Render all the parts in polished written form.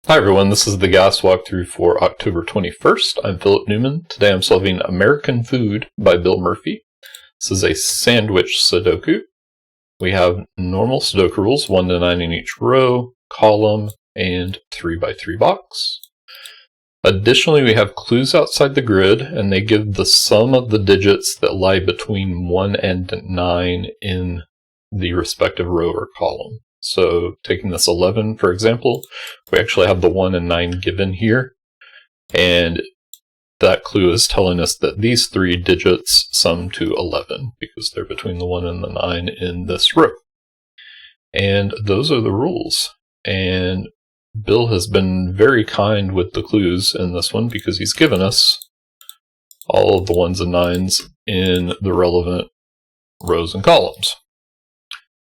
Hi everyone, this is the gas walkthrough for October 21st. I'm Philip Newman. Today I'm solving American Food by Bill Murphy. This is a sandwich Sudoku. We have normal Sudoku rules, 1 to 9 in each row, column, and 3 by 3 box. Additionally, we have clues outside the grid, and they give the sum of the digits that lie between 1 and 9 in the respective row or column. So taking this 11, for example, we actually have the 1 and 9 given here. And that clue is telling us that these three digits sum to 11 because they're between the 1 and the 9 in this row. And those are the rules. And Bill has been very kind with the clues in this one because he's given us all of the 1s and 9s in the relevant rows and columns.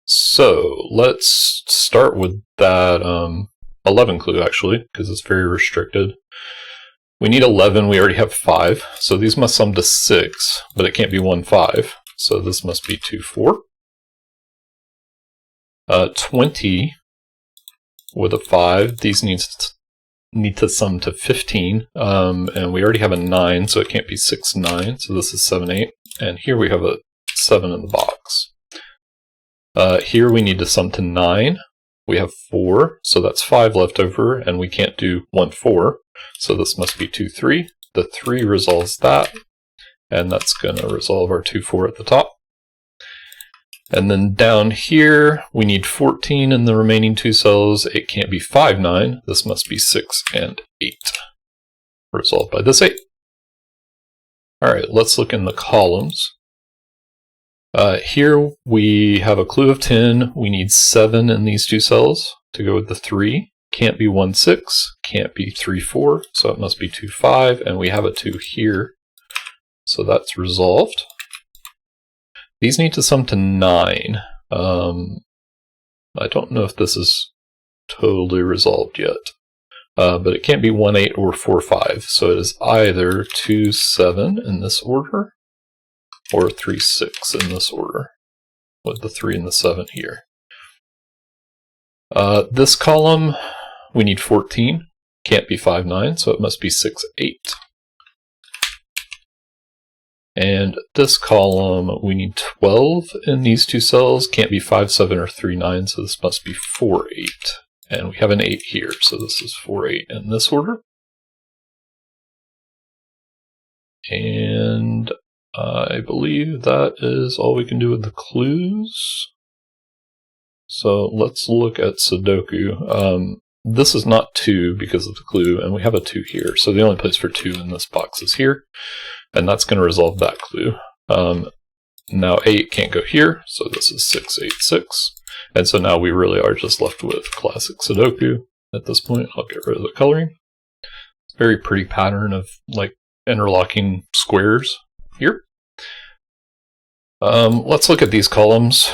So let's start with that 11 clue actually, because it's very restricted. We need 11, we already have 5, so these must sum to 6, but it can't be 1, 5, so this must be 2, 4. 20 with a 5, these need to sum to 15, and we already have a 9, so it can't be 6, 9, so this is 7, 8, and here we have a 7 in the box. Here we need to sum to 9. We have 4, so that's 5 left over, and we can't do 1, 4. So this must be 2, 3. The 3 resolves that, and that's going to resolve our 2, 4 at the top. And then down here, we need 14 in the remaining 2 cells. It can't be 5, 9. This must be 6 and 8. Resolved by this 8. All right, let's look in the columns. Here we have a clue of 10. We need 7 in these 2 cells to go with the 3. Can't be 1, 6. Can't be 3, 4. So it must be 2, 5. And we have a 2 here. So that's resolved. These need to sum to 9. I don't know if this is totally resolved yet. But it can't be 1, 8 or 4, 5. So it is either 2, 7 in this order, or 3, 6 in this order, with the 3 and the 7 here. This column, we need 14. Can't be 5, 9, so it must be 6, 8. And this column, we need 12 in these 2 cells. Can't be 5, 7, or 3, 9, so this must be 4, 8. And we have an 8 here, so this is 4, 8 in this order. And I believe that is all we can do with the clues. So let's look at Sudoku. This is not 2 because of the clue, and we have a 2 here. So the only place for 2 in this box is here, and that's going to resolve that clue. Now 8 can't go here, so this is 6, 8, 6. And so now we really are just left with classic Sudoku at this point. I'll get rid of the coloring. It's a very pretty pattern of like interlocking squares here. Let's look at these columns.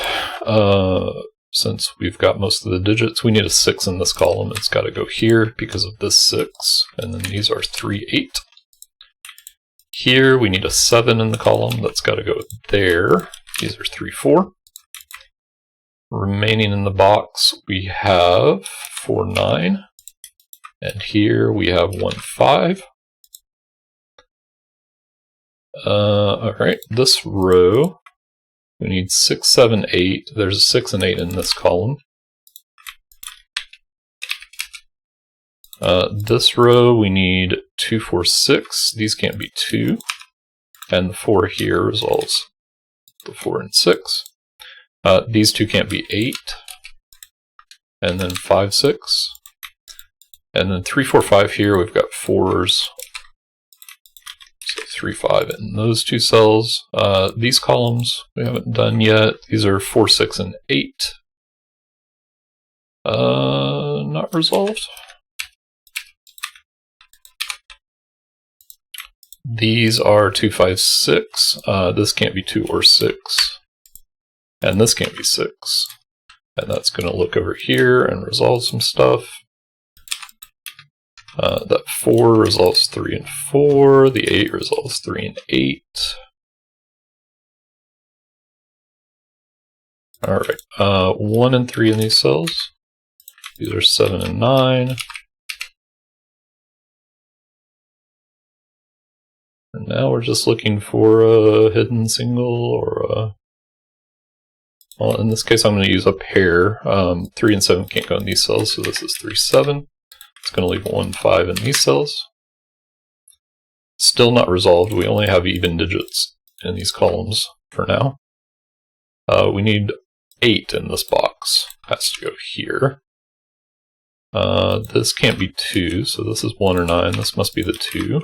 Since we've got most of the digits, we need a 6 in this column. It's got to go here because of this 6. And then these are 3, 8. Here we need a 7 in the column. That's got to go there. These are 3, 4. Remaining in the box, we have 4, 9. And here we have 1, 5. All right, this row, we need 6, 7, 8. There's a 6 and 8 in this column. This row, we need 2, 4, 6. These can't be 2. And the 4 here resolves the 4 and 6. These 2 can't be 8. And then 5, 6. And then 3, 4, 5 here, we've got 4s. 3, 5 in those 2 cells. These columns we haven't done yet. These are 4, 6, and 8. Not resolved. These are 2, 5, 6. This can't be 2 or 6. And this can't be 6. And that's going to look over here and resolve some stuff. That 4 resolves 3 and 4. The 8 resolves 3 and 8. All right, 1 and 3 in these cells. These are 7 and 9. And now we're just looking for a hidden single or a... Well, in this case, I'm going to use a pair. 3 and 7 can't go in these cells, so this is 3, 7. It's going to leave 1, 5 in these cells. Still not resolved. We only have even digits in these columns for now. We need 8 in this box. Has to go here. This can't be 2, so this is 1 or 9. This must be the 2.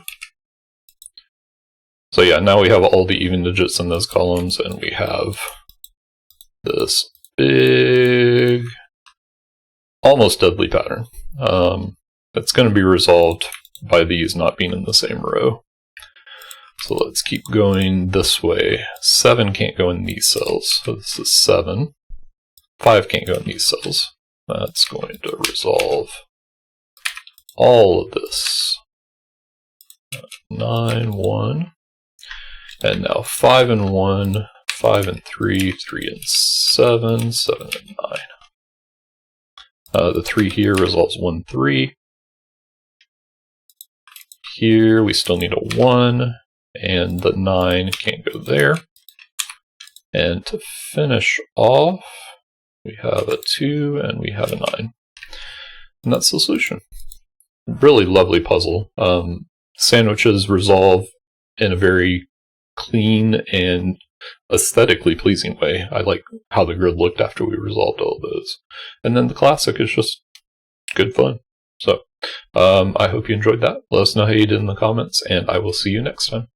So yeah, now we have all the even digits in those columns, and we have this big, almost deadly pattern. It's going to be resolved by these not being in the same row. So let's keep going this way. 7 can't go in these cells, so this is 7. 5 can't go in these cells. That's going to resolve all of this. 9, 1. And now 5 and 1, 5 and 3, 3 and 7, 7 and 9. The 3 here resolves 1, 3. Here we still need a 1, and the 9 can't go there. And to finish off, we have a 2 and we have a 9. And that's the solution. Really lovely puzzle. Sandwiches resolve in a very clean and aesthetically pleasing way. I like how the grid looked after we resolved all of those. And then the classic is just good fun. So I hope you enjoyed that. Let us know how you did in the comments, and I will see you next time.